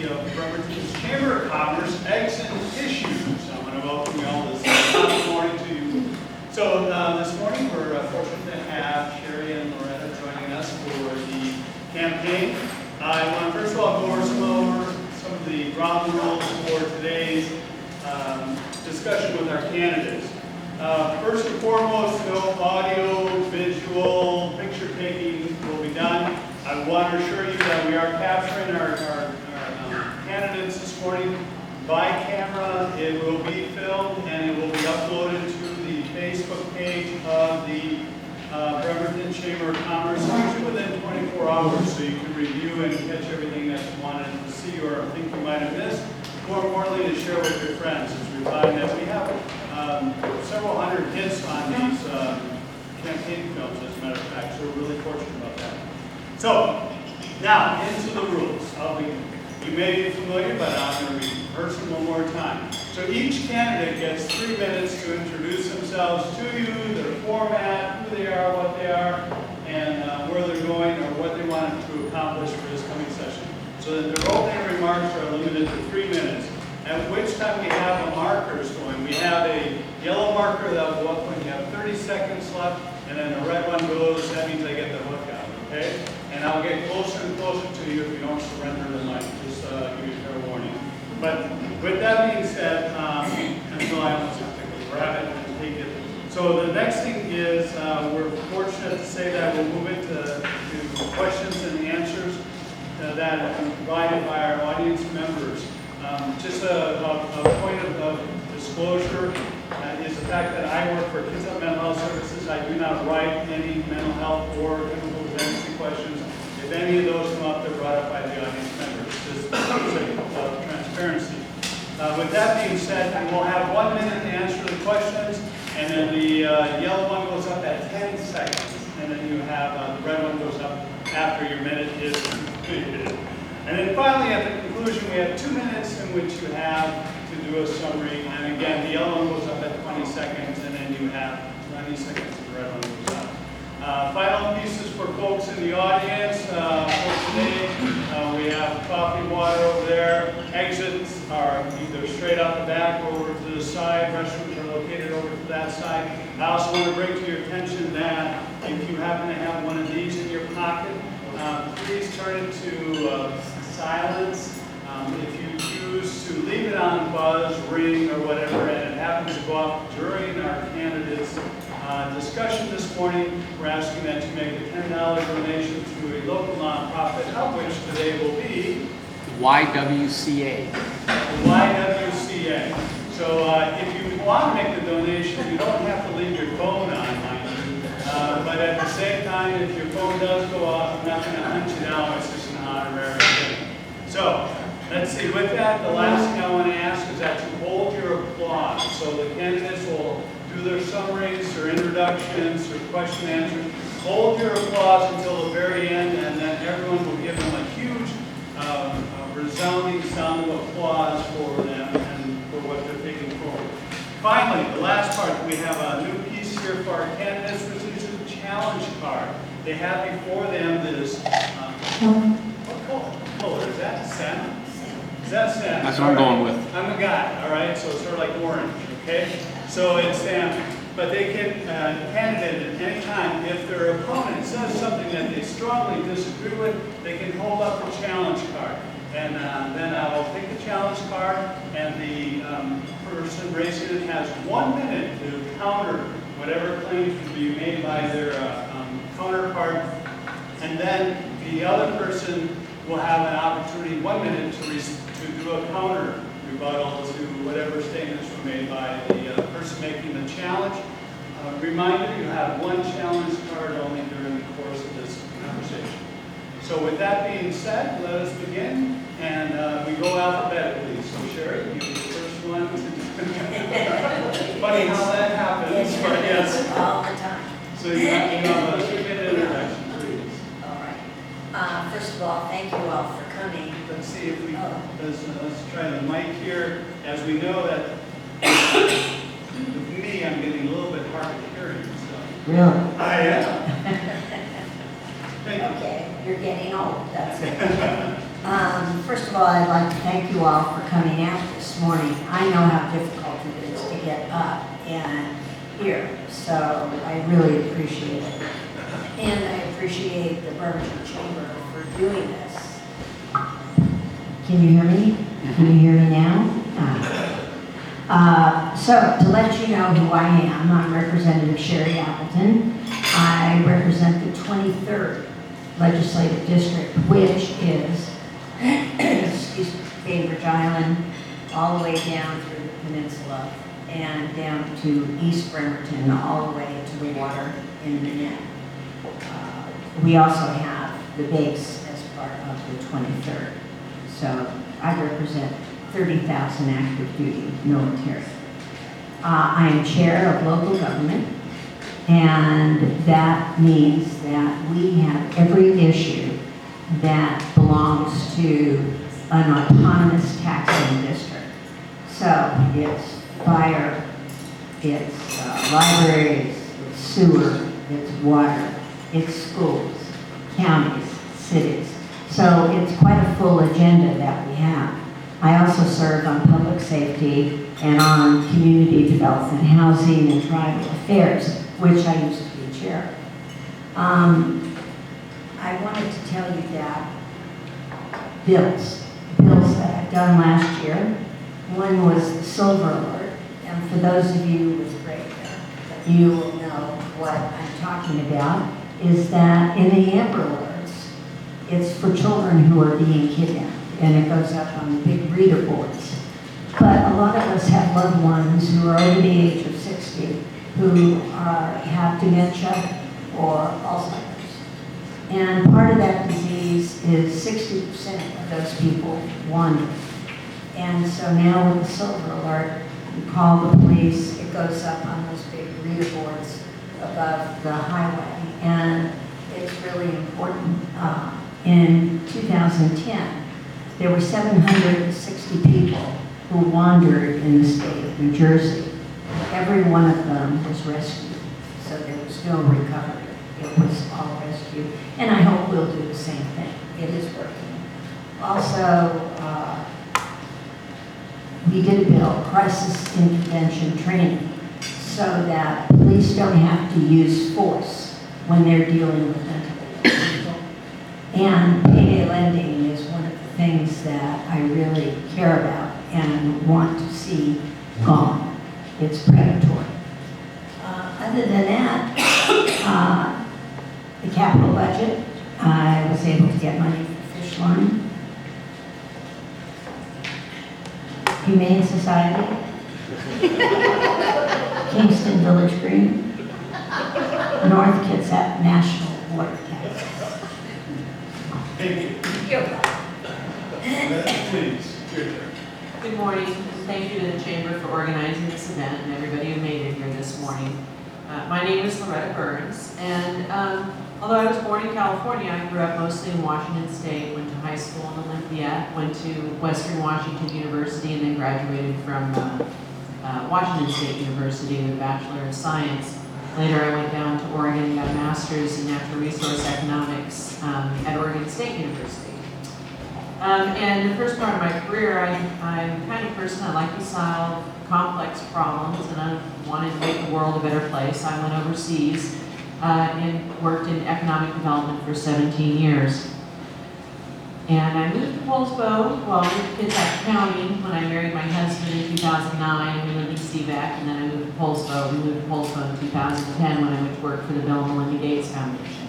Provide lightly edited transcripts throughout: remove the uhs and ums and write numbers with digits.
the Bremerton's Chamber of Commerce Eggs and Tissues. I want to welcome you all this morning to you. So this morning we're fortunate to have Sherry and Loretta joining us for the campaign. I want to first of all go over some of the ground rules for today's discussion with our candidates. First and foremost, no audio, visual, picture taking will be done. I want to assure you that we are capturing our candidates this morning by camera. It will be filmed and it will be uploaded to the Facebook page of the Bremerton Chamber of Commerce, usually within 24 hours, so you can review and catch everything that you wanted to see or think you might have missed. More importantly, to share with your friends, as we find that we have several hundred hits on these campaign films, as a matter of fact, so we're really fortunate about that. So, now, into the rules. You may be familiar, but I'm going to rehearse them one more time. So each candidate gets 3 minutes to introduce themselves to you, their format, who they are, what they are, and where they're going or what they want to accomplish for this coming session. So that their opening remarks are limited to 3 minutes, at which time we have the markers going. We have a yellow marker that will go up when you have 30 seconds left, and then the red one goes, that means I get the hook out, okay? And I'll get closer and closer to you if you don't surrender the mic, just give you a fair warning. But with that being said, until I almost have to grab it and take it. So the next thing is, we're fortunate to say that we'll move into questions and answers that are provided by our audience members. Just a point of disclosure is the fact that I work for Kids Up Mental Health Services. I do not write any mental health or chemical dependency questions. If any of those come up, they're brought up by the audience members, just for the sake of transparency. With that being said, we'll have 1 minute to answer the questions, and then the yellow one goes up at 10 seconds, and then you have the red one goes up after your minute is completed. And then finally, at the conclusion, we have 2 minutes in which you have to do a summary. And again, the yellow one goes up at 20 seconds, and then you have 20 seconds, and the red one goes up. Final pieces for folks in the audience for today. We have coffee, water over there. Exits are either straight out the back or over to the side. Restrooms are located over to that side. I also want to bring to your attention that if you happen to have one of these in your pocket, please turn it to silence. If you choose to leave it on buzz, ring, or whatever, and it happens to go off during our candidates' discussion this morning, we're asking that you make a $10 donation to a local nonprofit, of which today will be YWCA. YWCA. So if you want to make the donation, you don't have to leave your phone on, mind you. But at the same time, if your phone does go off, I'm not going to hunt you down. It's just an honorary thing. So let's see. With that, the last thing I want to ask is that you hold your applause. So the candidates will do their summaries, their introductions, their question and answers. Hold your applause until the very end, and then everyone will give them a huge, resounding sound of applause for them and for what they're taking forward. Finally, the last part, we have a new piece here for our candidates, which is a challenge card. They have before them this, what color is that? Salmon? Is that salmon? That's what I'm going with. I'm a guy, all right? So it's sort of like orange, okay? So it's salmon. But they can candidate at any time. If their opponent says something that they strongly disagree with, they can hold up the challenge card. And then I will take the challenge card, and the person raising it has 1 minute to counter whatever claims can be made by their counterpart. And then the other person will have an opportunity, 1 minute, to do a counter rebuttal to whatever statements were made by the person making the challenge. Reminder, you have one challenge card only during the course of this conversation. So with that being said, let us begin, and we go alphabetically. So Sherry, you be the first one. Funny how that happens, but yes. All the time. So you have a 2-minute introduction, please. All right. First of all, thank you all for coming. Let's see if we, let's try the mic here. As we know that with me, I'm getting a little bit hard of hearing. So. Yeah. I am. Thank you. Okay, you're getting old, that's it. First of all, I'd like to thank you all for coming out this morning. I know how difficult it is to get up and here, so I really appreciate it. And I appreciate the Birmingham Chamber for doing this. Can you hear me? Can you hear me now? So, to let you know who I am, I'm Representative Sherry Appleton. I represent the 23rd Legislative District, which is excuse me, Bainbridge Island, all the way down through the peninsula and down to East Bremerton, all the way to the water in Manette. We also have the base as part of the 23rd. So I represent 30,000 active duty military. I am chair of local government, and that means that we have every issue that belongs to an autonomous taxing district. So it's fire, it's libraries, it's sewer, it's water, it's schools, counties, cities. So it's quite a full agenda that we have. I also serve on public safety and on community development, housing, and tribal affairs, which I used to be chair of. I wanted to tell you that bills that I've done last year. One was the silver alert, and for those of you with gray hair, you will know what I'm talking about, is that in the amber alerts, it's for children who are being kidnapped, and it goes up on the big reader boards. But a lot of us have loved ones who are over the age of 60 who have dementia or Alzheimer's. And part of that disease is 60% of those people wander. And so now with the silver alert, you call the police, it goes up on those big reader boards above the highway. And it's really important. In 2010, there were 760 people who wandered in the state of New Jersey. Every one of them was rescued, so there was no recovery. It was all rescue, and I hope we'll do the same thing. It is working. Also, we did a bill, crisis intervention training, so that police don't have to use force when they're dealing with mental illness people. And payday lending is one of the things that I really care about and want to see gone. It's predatory. Other than that, the capital budget, I was able to get money for fish line. Humane Society, Kingston Village Green, North Kitsap National Water Tax. Thank you. You're welcome. Please, your turn. Good morning, and thank you to the Chamber for organizing this event and everybody who made it here this morning. My name is Loretta Burns, and although I was born in California, I grew up mostly in Washington State, went to high school in Olympia, went to Western Washington University, and then graduated from Washington State University with a Bachelor of Science. Later, I went down to Oregon and got a master's in natural resource economics at Oregon State University. And the first part of my career, I'm the kind of person I like to solve complex problems, and I wanted to make the world a better place. I went overseas and worked in economic development for 17 years. And I moved to Poulsbo, well, I moved to Kitsap County when I married my husband in 2009. We lived in Seabeck, and then I moved to Poulsbo. We moved to Poulsbo in 2010 when I went to work for the Bill and Melinda Gates Foundation.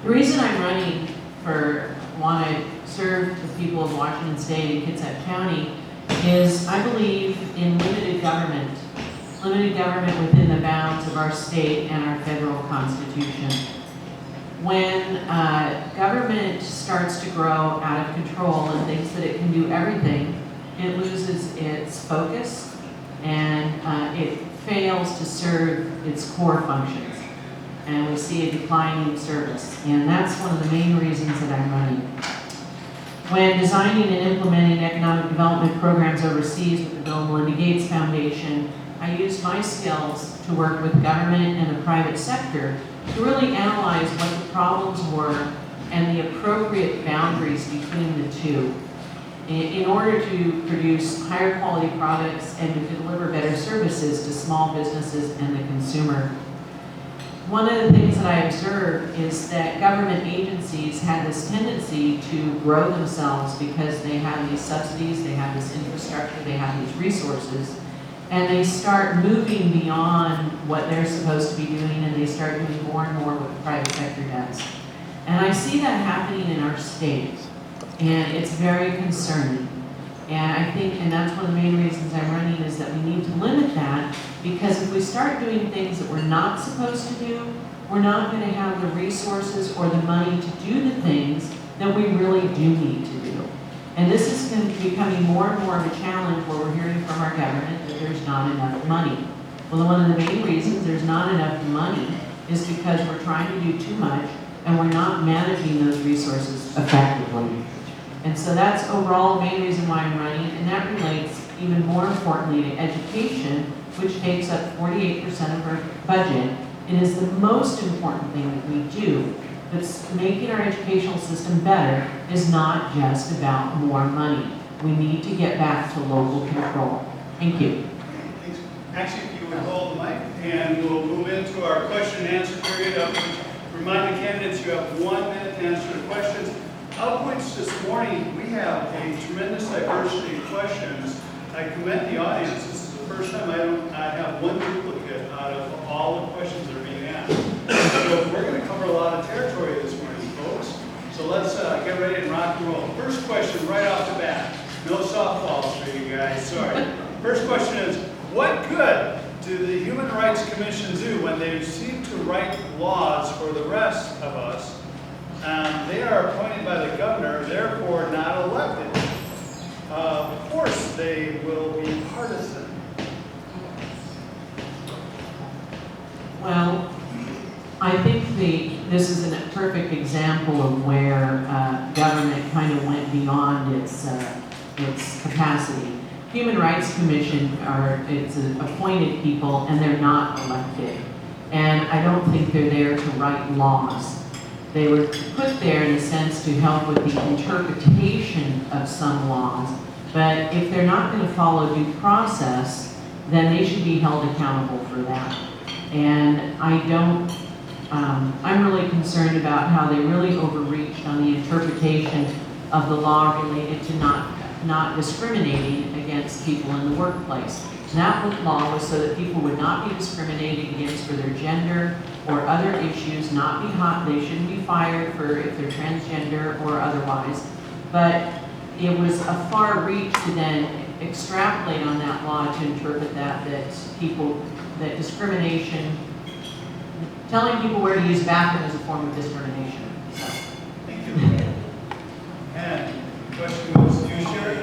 The reason I'm running for want to serve the people of Washington State and Kitsap County is I believe in limited government within the bounds of our state and our federal constitution. When government starts to grow out of control and thinks that it can do everything, it loses its focus and it fails to serve its core functions. And we see a decline in service. And that's one of the main reasons that I'm running. When designing and implementing economic development programs overseas with the Bill and Melinda Gates Foundation, I used my skills to work with government and the private sector to really analyze what the problems were and the appropriate boundaries between the two in order to produce higher quality products and to deliver better services to small businesses and the consumer. One of the things that I observed is that government agencies had this tendency to grow themselves because they have these subsidies, they have this infrastructure, they have these resources, and they start moving beyond what they're supposed to be doing, and they start doing more and more what the private sector does. And I see that happening in our state, and it's very concerning. And I think, and that's one of the main reasons I'm running, is that we need to limit that, because if we start doing things that we're not supposed to do, we're not going to have the resources or the money to do the things that we really do need to do. And this is going to be becoming more and more of a challenge where we're hearing from our government that there's not enough money. Well, one of the main reasons there's not enough money is because we're trying to do too much and we're not managing those resources effectively. And so that's overall the main reason why I'm running, and that relates even more importantly to education, which takes up 48% of our budget. It is the most important thing that we do. But making our educational system better is not just about more money. We need to get back to local control. Thank you. Thanks. Actually, if you would hold the mic, and we'll move into our question and answer period. Remind the candidates you have 1 minute to answer the questions. Of which this morning we have a tremendous diversity of questions. I commend the audience. This is the first time I have one duplicate out of all the questions that are being asked. So we're going to cover a lot of territory this morning, folks. So let's get ready and rock and roll. First question right off the bat. No softballs for you guys, sorry. First question is, what good do the Human Rights Commission do when they seek to write laws for the rest of us? They are appointed by the governor, therefore not elected. Of course, they will be partisan. Well, I think this is a perfect example of where government kind of went beyond its capacity. Human Rights Commission it's appointed people and they're not elected. And I don't think they're there to write laws. They were put there in a sense to help with the interpretation of some laws, but if they're not going to follow due process, then they should be held accountable for that. And I'm really concerned about how they really overreached on the interpretation of the law related to not discriminating against people in the workplace. And that law was so that people would not be discriminated against for their gender or other issues, they shouldn't be fired if they're transgender or otherwise. But it was a far reach to then extrapolate on that law to interpret that discrimination, telling people where to use the bathroom is a form of discrimination. So. Thank you. And the question goes to you, Sherry.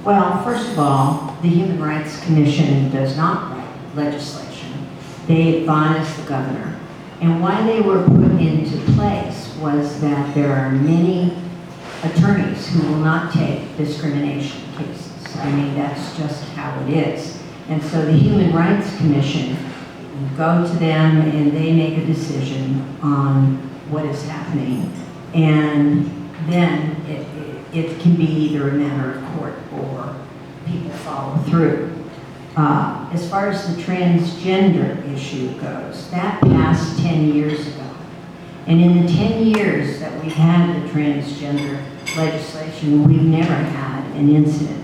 Well, first of all, the Human Rights Commission does not write legislation. They advise the governor. And why they were put into place was that there are many attorneys who will not take discrimination cases. I mean, that's just how it is. And so the Human Rights Commission go to them and they make a decision on what is happening. And then it can be either a matter of court or people follow through. As far as the transgender issue goes, that passed 10 years ago. And in the 10 years that we've had the transgender legislation, we've never had an incident.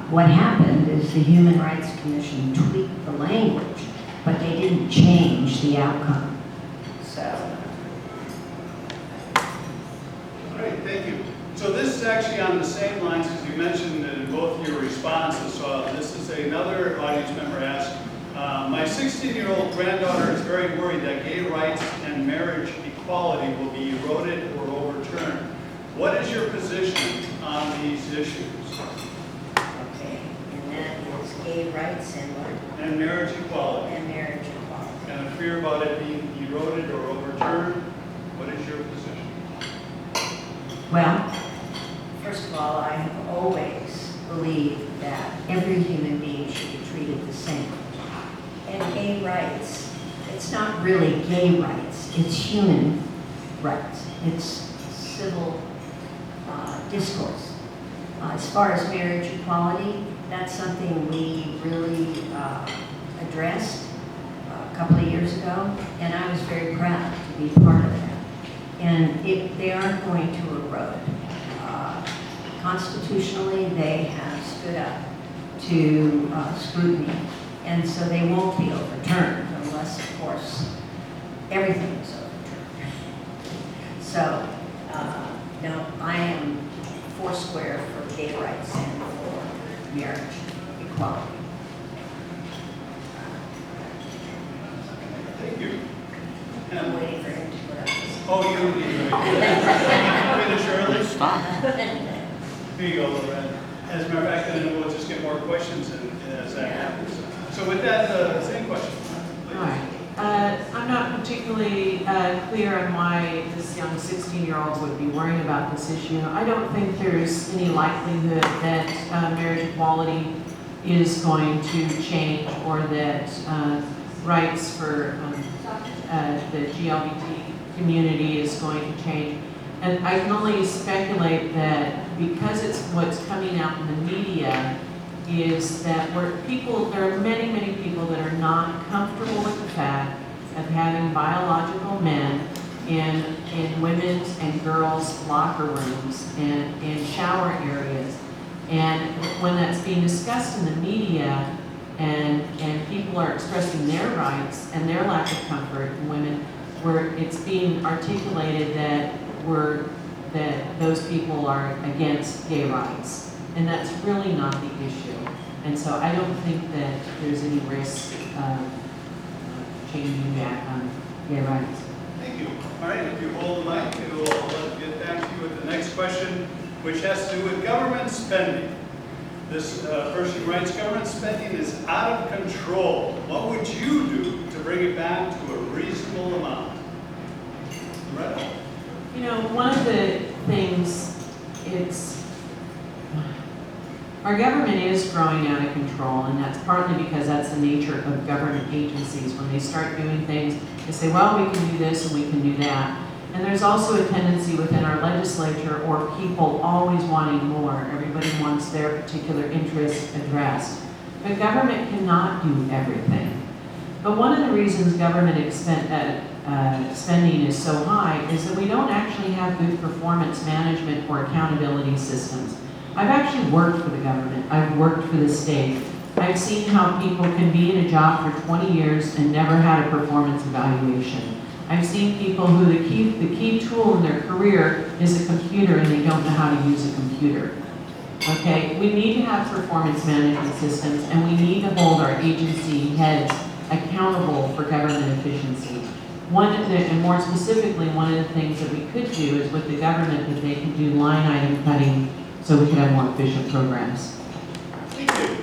What happened is the Human Rights Commission tweaked the language, but they didn't change the outcome. So. All right, thank you. So this is actually on the same lines as you mentioned in both of your responses. So this is another audience member asked, my 16-year-old granddaughter is very worried that gay rights and marriage equality will be eroded or overturned. What is your position on these issues? Okay, and that is gay rights and what? And marriage equality. And marriage equality. And a fear about it being eroded or overturned. What is your position? Well, first of all, I have always believed that every human being should be treated the same. And gay rights, it's not really gay rights, it's human rights. it's civil discourse. As far as marriage equality, that's something we really addressed a couple of years ago, and I was very proud to be part of that. And they aren't going to erode. Constitutionally, they have stood up to scrutiny, and so they won't be overturned unless, of course, everything is overturned. So, no, I am foursquare for gay rights and for marriage equality. Thank you. I'm waiting for him to put up his. Oh, you finish early? Stop. Here you go, Loretta. As a matter of fact, then we'll just get more questions as that happens. So with that, same question. All right. I'm not particularly clear on why this young 16-year-old would be worrying about this issue. I don't think there's any likelihood that marriage equality is going to change, or that rights for the LGBT community is going to change. And I can only speculate that because it's what's coming out in the media, is that there are many, many people that are not comfortable with the fact of having biological men in women's and girls' locker rooms and in shower areas. And when that's being discussed in the media, and people are expressing their rights and their lack of comfort in women, where it's being articulated that those people are against gay rights. And that's really not the issue. And so I don't think that there's any risk of changing back on gay rights. Thank you. All right, if you hold the mic, we'll get back to you with the next question, which has to do with government spending. This person writes, government spending is out of control. What would you do to bring it back to a reasonable amount? Loretta? You know, one of the things, our government is growing out of control, and that's partly because that's the nature of government agencies. When they start doing things, they say, well, we can do this and we can do that. And there's also a tendency within our legislature, or people always wanting more. Everybody wants their particular interests addressed. But government cannot do everything. But one of the reasons government spending is so high is that we don't actually have good performance management or accountability systems. I've actually worked for the government. I've worked for the state. I've seen how people can be in a job for 20 years and never had a performance evaluation. I've seen people who the key tool in their career is a computer and they don't know how to use a computer. Okay, we need to have performance management systems, and we need to hold our agency heads accountable for government efficiency. And more specifically, one of the things that we could do is with the government that they could do line item cutting so we could have more efficient programs. Thank you.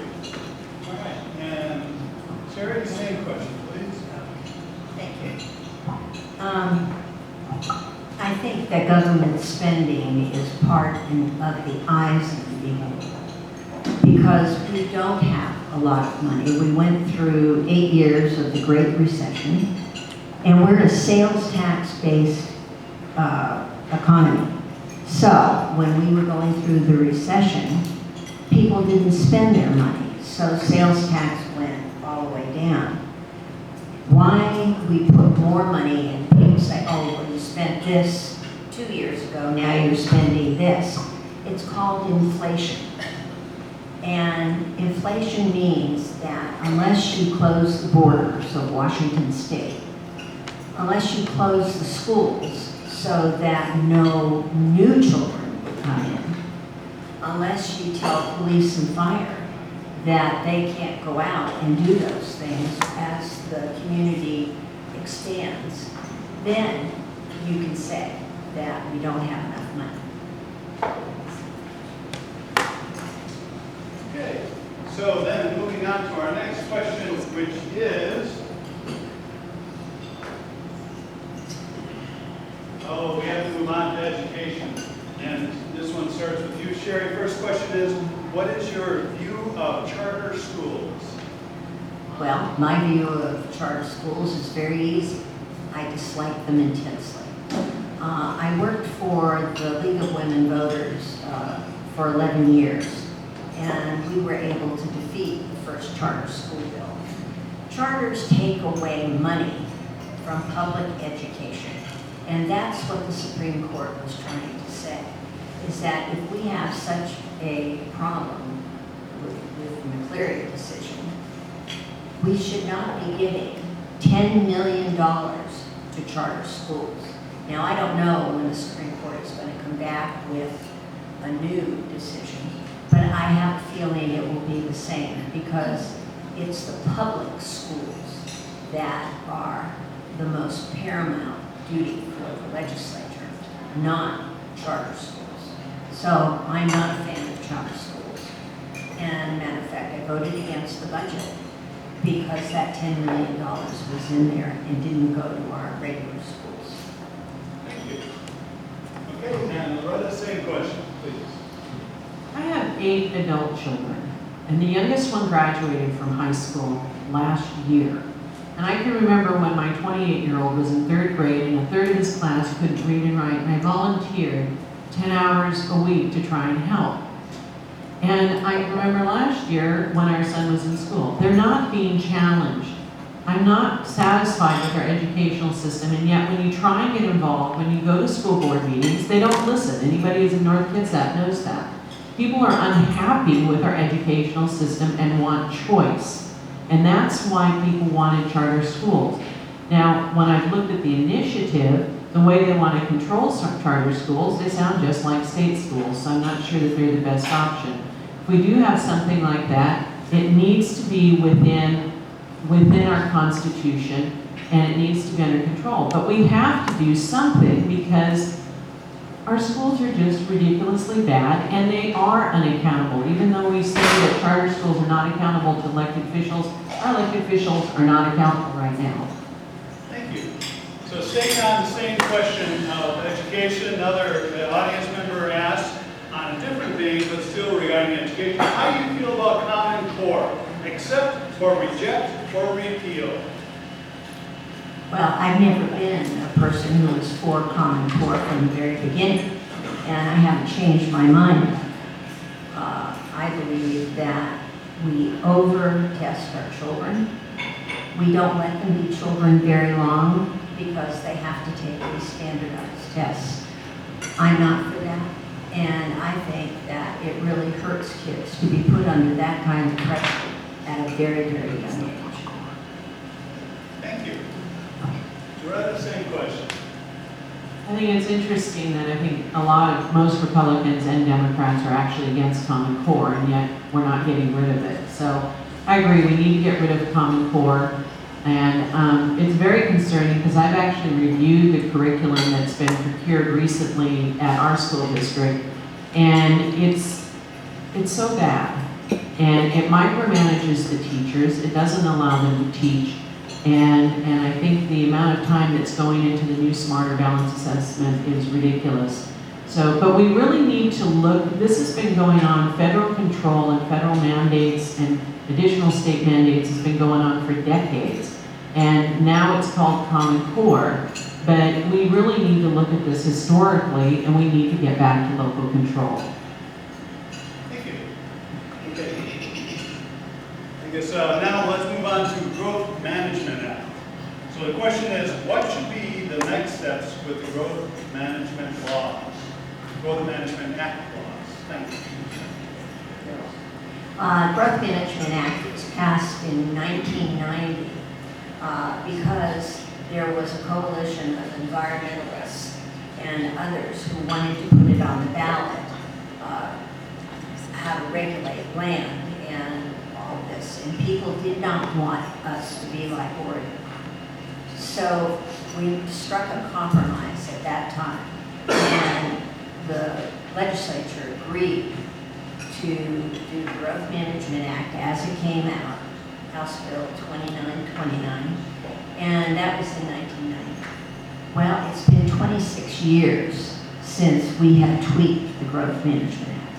All right, and Sherry, the same question, please. Thank you. I think that government spending is part of the eyes of the beholder, because we don't have a lot of money. We went through 8 years of the Great Recession, and we're a sales tax-based economy. So when we were going through the recession, people didn't spend their money, so sales tax went all the way down. Why we put more money and people say, oh, well, you spent this 2 years ago, now you're spending this. It's called inflation. And inflation means that unless you close the borders of Washington State, unless you close the schools so that no new children will come in, unless you tell police and fire that they can't go out and do those things as the community expands, then you can say that we don't have enough money. Okay, so then moving on to our next question, which is, we have to move on to education. And this one starts with you, Sherry. First question is, what is your view of charter schools? Well, my view of charter schools is very easy. I dislike them intensely. I worked for the League of Women Voters for 11 years, and we were able to defeat the first charter school bill. Charters take away money from public education, and that's what the Supreme Court was trying to say, is that if we have such a problem with the McCleary decision, we should not be giving $10 million to charter schools. Now, I don't know when the Supreme Court is going to come back with a new decision, but I have a feeling it will be the same, because it's the public schools that are the most paramount duty for the legislature, not charter schools. So I'm not a fan of charter schools. And matter of fact, I voted against the budget because that $10 million was in there and didn't go to our regular schools. Thank you. Okay, and Loretta, same question, please. I have 8 adult children, and the youngest one graduated from high school last year. And I can remember when my 28-year-old was in 3rd grade and a third of his class couldn't read and write, and I volunteered 10 hours a week to try and help. And I remember last year when our son was in school, they're not being challenged. I'm not satisfied with our educational system, and yet when you try and get involved, when you go to school board meetings, they don't listen. Anybody who's in North Kitsap knows that. People are unhappy with our educational system and want choice. And that's why people wanted charter schools. Now, when I've looked at the initiative, the way they want to control some charter schools, they sound just like state schools, so I'm not sure that they're the best option. If we do have something like that, it needs to be within our Constitution, and it needs to be under control. But we have to do something, because our schools are just ridiculously bad, and they are unaccountable. Even though we say that charter schools are not accountable to elected officials, our elected officials are not accountable right now. Thank you. So staying on the same question of education, another audience member asked on a different vein, but still regarding education, how do you feel about Common Core? Accept or reject or repeal? Well, I've never been a person who was for Common Core from the very beginning, and I haven't changed my mind. I believe that we over-test our children. We don't let them be children very long because they have to take these standardized tests. I'm not for that, and I think that it really hurts kids to be put under that kind of pressure at a very, very young age. Thank you. Loretta, same question. I think it's interesting that I think most Republicans and Democrats are actually against Common Core, and yet we're not getting rid of it. So I agree, we need to get rid of Common Core. And it's very concerning, because I've actually reviewed the curriculum that's been procured recently at our school district, and it's so bad. And it micromanages the teachers, it doesn't allow them to teach, and I think the amount of time that's going into the new Smarter Balance Assessment is ridiculous. So, but we really need to look, this has been going on, federal control and federal mandates and additional state mandates has been going on for decades. And now it's called Common Core, but we really need to look at this historically, and we need to get back to local control. Thank you. Okay. I guess now let's move on to Growth Management Act. So the question is, what should be the next steps with the Growth Management laws? Growth Management Act laws. Thank you. Growth Management Act was passed in 1990 because there was a coalition of environmentalists and others who wanted to put it on the ballot, how to regulate land and all of this. And people did not want us to be like Oregon. So we struck a compromise at that time. And the legislature agreed to do the Growth Management Act as it came out, House Bill 2929, and that was in 1990. Well, it's been 26 years since we have tweaked the Growth Management Act.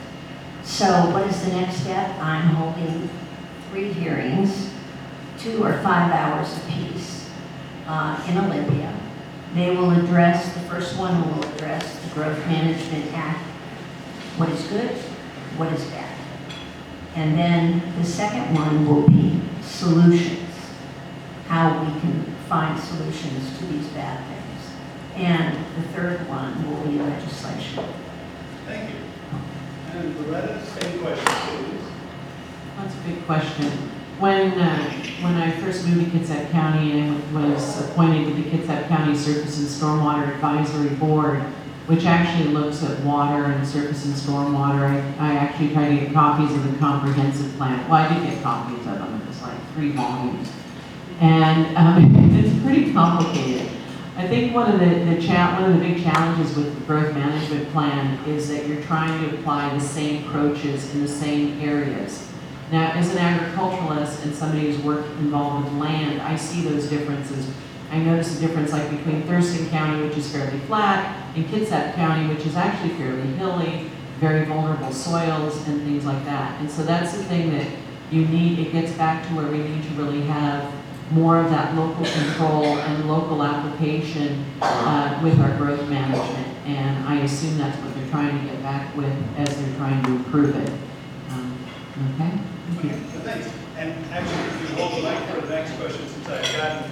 So what is the next step? I'm holding 3 hearings, 2 or 5 hours apiece in Olympia, They will address, the first one will address the Growth Management Act, what is good, what is bad. And then the second one will be solutions, how we can find solutions to these bad things. And the third one will be legislation. Thank you. And Loretta, same question, please. That's a big question. When I first moved to Kitsap County and was appointed to the Kitsap County Surface and Stormwater Advisory Board, which actually looks at water and surface and stormwater, I actually tried to get copies of the comprehensive plan. Well, I did get copies of them. It was like 3 volumes. And it's pretty complicated. I think one of the big challenges with the growth management plan is that you're trying to apply the same approaches in the same areas. Now, as an agriculturalist and somebody who's involved with land, I see those differences. I notice a difference like between Thurston County, which is fairly flat, and Kitsap County, which is actually fairly hilly, very vulnerable soils and things like that. And so that's the thing that you need. It gets back to where we need to really have more of that local control and local application with our growth management. And I assume that's what they're trying to get back with as they're trying to improve it. Okay? Thank you. Thanks. And actually, if you hold the mic for the next question, since I've gotten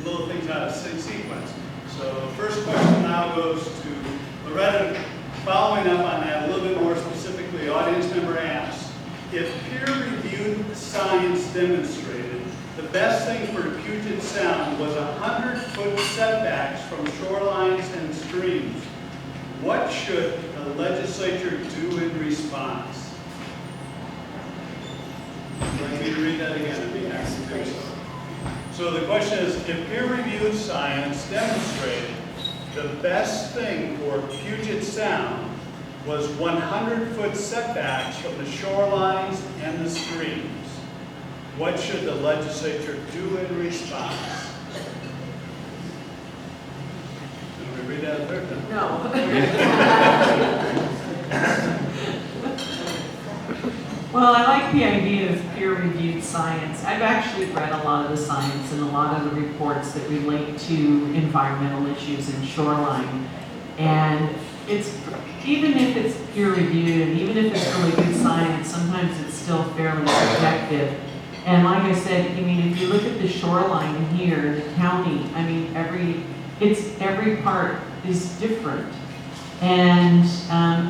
little things out of sequence. So first question now goes to Loretta. Following up on that a little bit more specifically, audience member asks, if peer-reviewed science demonstrated the best thing for Puget Sound was 100-foot setbacks from shorelines and streams, what should the legislature do in response? Would you like me to read that again? I'd be happy to do so. So the question is, if peer-reviewed science demonstrated the best thing for Puget Sound was 100-foot setbacks from the shorelines and the streams, what should the legislature do in response? Can we read that a third time? No. Well, I like the idea of peer-reviewed science. I've actually read a lot of the science and a lot of the reports that relate to environmental issues in shoreline. And it's, even if it's peer-reviewed and even if it's really good science, sometimes it's still fairly subjective. And like I said, I mean, if you look at the shoreline here in the county, I mean, every part is different. And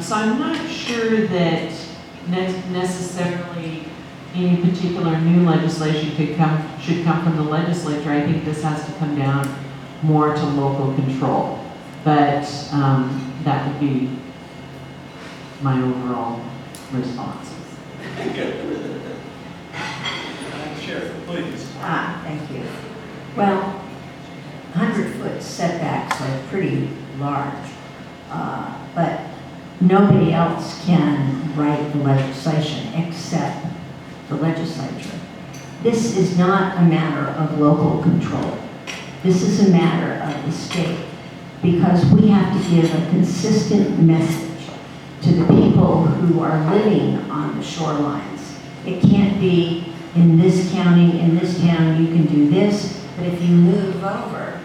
so I'm not sure that necessarily any particular new legislation should come from the legislature. I think this has to come down more to local control. But that would be my overall response. Thank you. Sheriff, please. Thank you. Well, 100-foot setbacks are pretty large, but nobody else can write the legislation except the legislature. This is not a matter of local control. This is a matter of the state, because we have to give a consistent message to the people who are living on the shorelines. It can't be in this county, in this town, you can do this, but if you move over,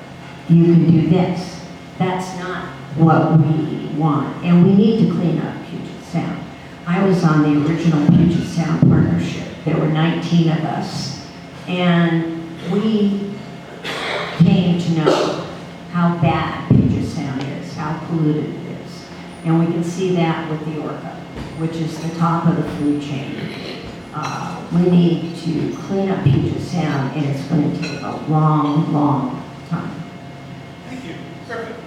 you can do this. That's not what we want, and we need to clean up Puget Sound. I was on the original Puget Sound partnership. There were 19 of us, and we came to know how bad Puget Sound is, how polluted it is. And we can see that with the Orca, which is the top of the food chain. We need to clean up Puget Sound, and it's going to take a long, long time. Thank you. Perfect.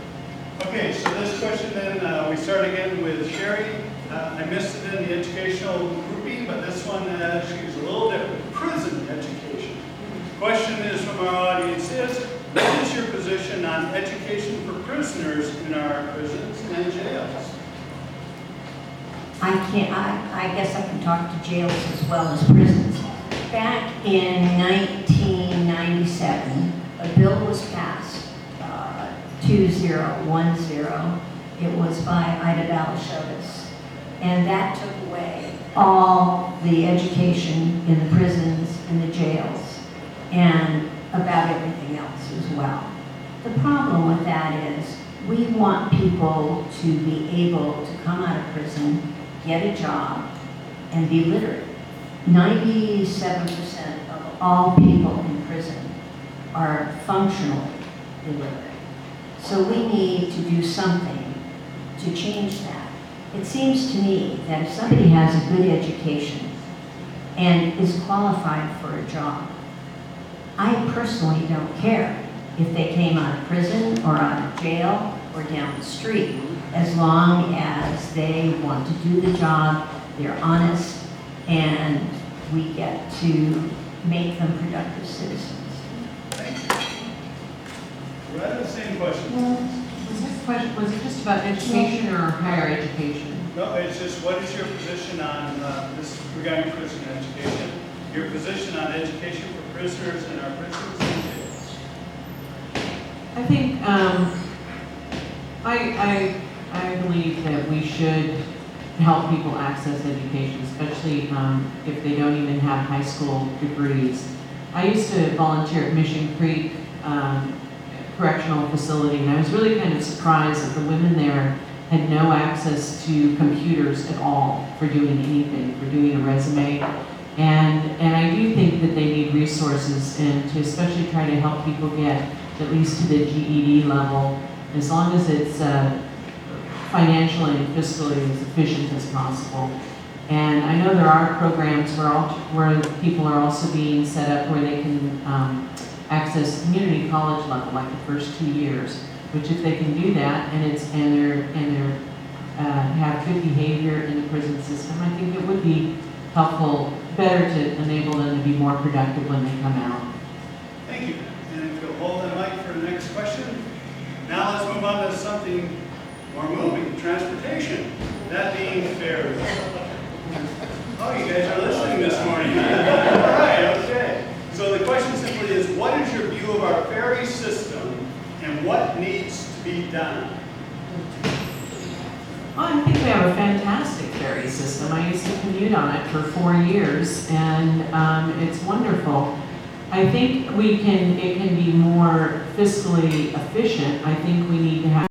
Okay, so this question then, we start again with Sherry. I missed it in the educational grouping, but this one she's a little different. Prison education. Question is from our audience is, what is your position on education for prisoners in our prisons and jails? I guess I can talk to jails as well as prisons. Back in 1997, a bill was passed, 2010. It was by Ida Balashovitz. And that took away all the education in the prisons and the jails and about everything else as well. The problem with that is we want people to be able to come out of prison, get a job, and be literate. 97% of all people in prison are functionally illiterate. So we need to do something to change that. It seems to me that if somebody has a good education and is qualified for a job, I personally don't care if they came out of prison or out of jail or down the street, as long as they want to do the job, they're honest, and we get to make them productive citizens. Thank you. Loretta, same question. Was this question, was it just about education or higher education? No, it's just, what is your position on this regarding prison education? Your position on education for prisoners in our prisons and jails? I think, I believe that we should help people access education, especially if they don't even have high school degrees. I used to volunteer at Mission Creek Correctional Facility, and I was really kind of surprised that the women there had no access to computers at all for doing anything, for doing a resume. And I do think that they need resources, and to especially try to help people get at least to the GED level, as long as it's financially and fiscally as efficient as possible. And I know there are programs where people are also being set up where they can access community college level, like the first 2 years, which if they can do that and they're have good behavior in the prison system, I think it would be helpful, better to enable them to be more productive when they come out. Thank you. And if you'll hold the mic for the next question. Now let's move on to something more moving, transportation. That being fair. Oh, you guys are listening this morning. All right, okay. So the question simply is, what is your view of our ferry system and what needs to be done? Well, I think we have a fantastic ferry system. I used to commute on it for 4 years, and it's wonderful. I think it can be more fiscally efficient. I think we need to have